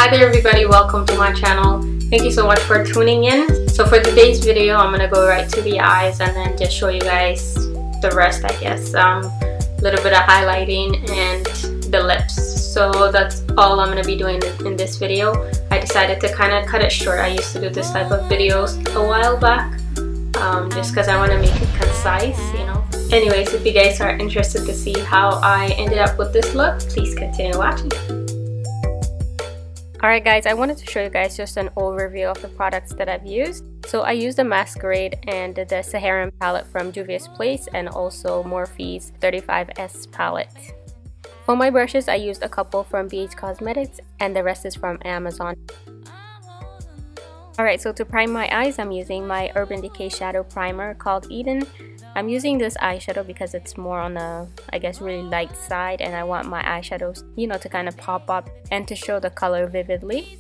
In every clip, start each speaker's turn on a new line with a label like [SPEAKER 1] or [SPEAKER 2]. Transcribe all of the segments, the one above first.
[SPEAKER 1] Hi there everybody, welcome to my channel. Thank you so much for tuning in. So for today's video, I'm gonna go right to the eyes and then just show you guys the rest, I guess. A little bit of highlighting and the lips. So that's all I'm gonna be doing in this video. I decided to kind of cut it short. I used to do this type of videos a while back, just because I want to make it concise, you know. Anyways, if you guys are interested to see how I ended up with this look, please continue watching. Alright guys, I wanted to show you guys just an overview of the products that I've used. So I used the Masquerade and the Sharan palette from JUVIA'S and also Morphe's 35S palette. For my brushes, I used a couple from BH Cosmetics and the rest is from Amazon. Alright, so to prime my eyes, I'm using my Urban Decay Shadow Primer called Eden. I'm using this eyeshadow because it's more on the, I guess, really light side, and I want my eyeshadows, you know, to kind of pop up and to show the color vividly.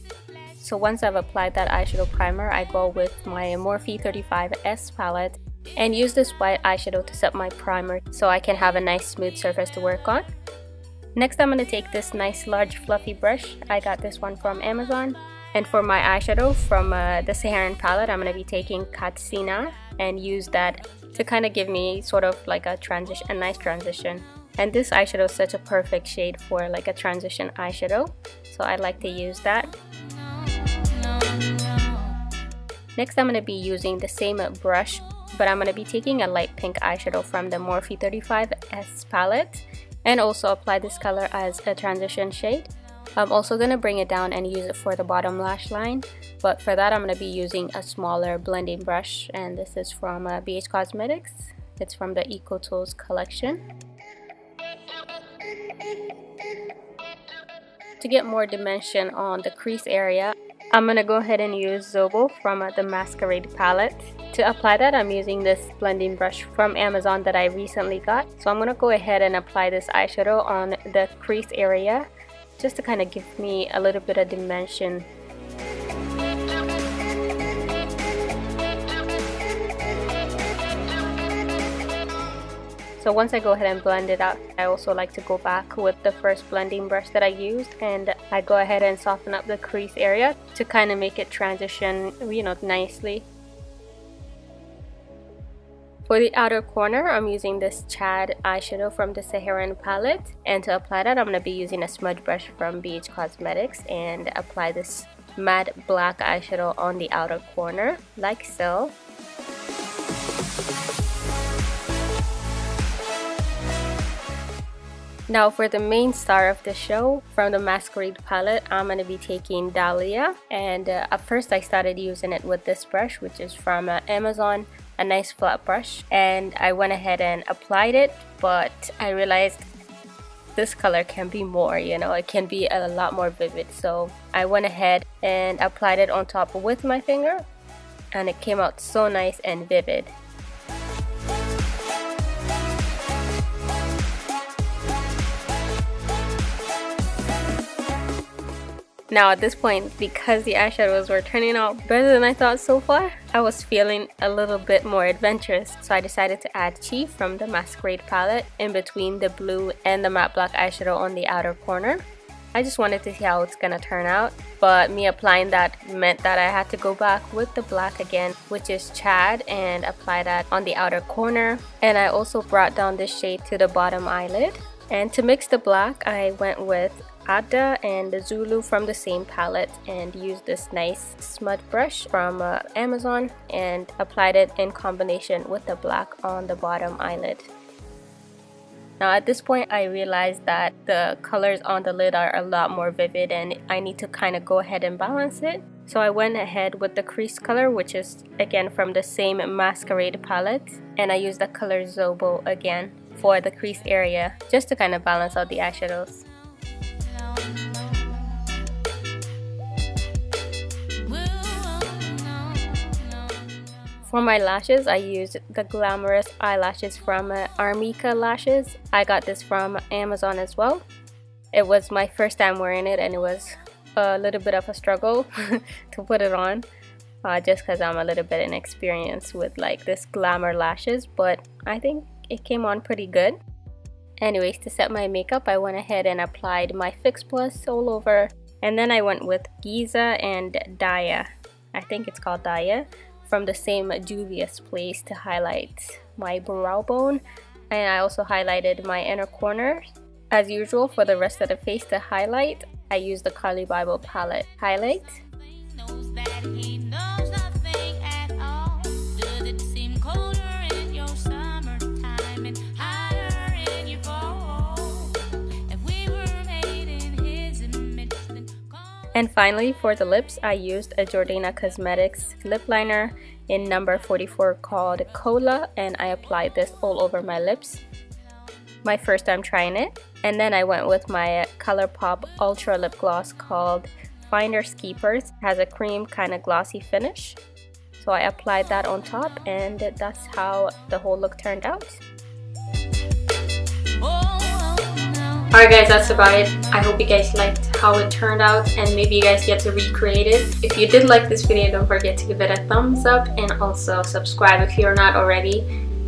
[SPEAKER 1] So once I've applied that eyeshadow primer, I go with my Morphe 35S palette and use this white eyeshadow to set my primer so I can have a nice smooth surface to work on. Next, I'm going to take this nice large fluffy brush. I got this one from Amazon. And for my eyeshadow from the Sharan palette, I'm going to be taking Katsina and use that to kind of give me sort of like a nice transition. And this eyeshadow is such a perfect shade for like a transition eyeshadow, so I like to use that. Next, I'm going to be using the same brush, but I'm going to be taking a light pink eyeshadow from the Morphe 35S palette and also apply this color as a transition shade. I'm also going to bring it down and use it for the bottom lash line, but for that I'm going to be using a smaller blending brush, and this is from BH Cosmetics. It's from the Eco Tools collection. To get more dimension on the crease area, I'm going to go ahead and use Zobo from the Masquerade palette. To apply that, I'm using this blending brush from Amazon that I recently got. So I'm going to go ahead and apply this eyeshadow on the crease area, just to kind of give me a little bit of dimension. So once I go ahead and blend it out, I also like to go back with the first blending brush that I used, and I go ahead and soften up the crease area to kind of make it transition, you know, nicely. For the outer corner, I'm using this Chad eyeshadow from the Sharan palette, and to apply that, I'm going to be using a smudge brush from BH Cosmetics and apply this matte black eyeshadow on the outer corner, like so. Now for the main star of the show, from the Masquerade palette, I'm going to be taking Dalia, and at first I started using it with this brush, which is from Amazon. A nice flat brush, and I went ahead and applied it, but I realized this color can be more, you know, it can be a lot more vivid. So I went ahead and applied it on top with my finger, and it came out so nice and vivid. Now at this point, because the eyeshadows were turning out better than I thought so far, I was feeling a little bit more adventurous. So I decided to add Chi from the Masquerade palette in between the blue and the matte black eyeshadow on the outer corner. I just wanted to see how it's gonna turn out, but me applying that meant that I had to go back with the black again, which is Chad, and apply that on the outer corner. And I also brought down this shade to the bottom eyelid. And to mix the black, I went with Ada and the Zulu from the same palette and used this nice smudge brush from Amazon and applied it in combination with the black on the bottom eyelid. Now at this point, I realized that the colors on the lid are a lot more vivid and I need to kind of go ahead and balance it. So I went ahead with the crease color, which is again from the same Masquerade palette, and I used the color Zobo again for the crease area just to kind of balance out the eyeshadows. For my lashes, I used the Glamorous eyelashes from Armika Lashes. I got this from Amazon as well. It was my first time wearing it, and it was a little bit of a struggle to put it on, just because I'm a little bit inexperienced with like this glamour lashes, but I think it came on pretty good. Anyways, to set my makeup, I went ahead and applied my Fix Plus all over And then I went with Giza and Dahia, I think it's called Dahia, from the same JUVIA'S place to highlight my brow bone. And I also highlighted my inner corner. As usual, for the rest of the face to highlight, I used the Carly Bible palette highlight. And finally, for the lips, I used a Jordana Cosmetics lip liner in number 44 called Cola, and I applied this all over my lips. My first time trying it. And then I went with my ColourPop Ultra Lip Gloss called Finders Keepers. It has a cream kind of glossy finish. So I applied that on top, and that's how the whole look turned out. Alright guys, that's about it. I hope you guys liked how it turned out, and maybe you guys get to recreate it. If you did like this video, don't forget to give it a thumbs up and also subscribe if you're not already.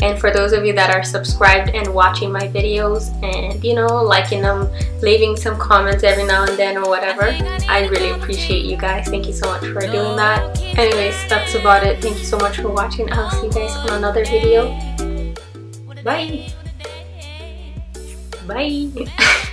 [SPEAKER 1] And for those of you that are subscribed and watching my videos and, you know, liking them, leaving some comments every now and then or whatever, I really appreciate you guys. Thank you so much for doing that. Anyways, that's about it. Thank you so much for watching. I'll see you guys on another video. Bye! Bye!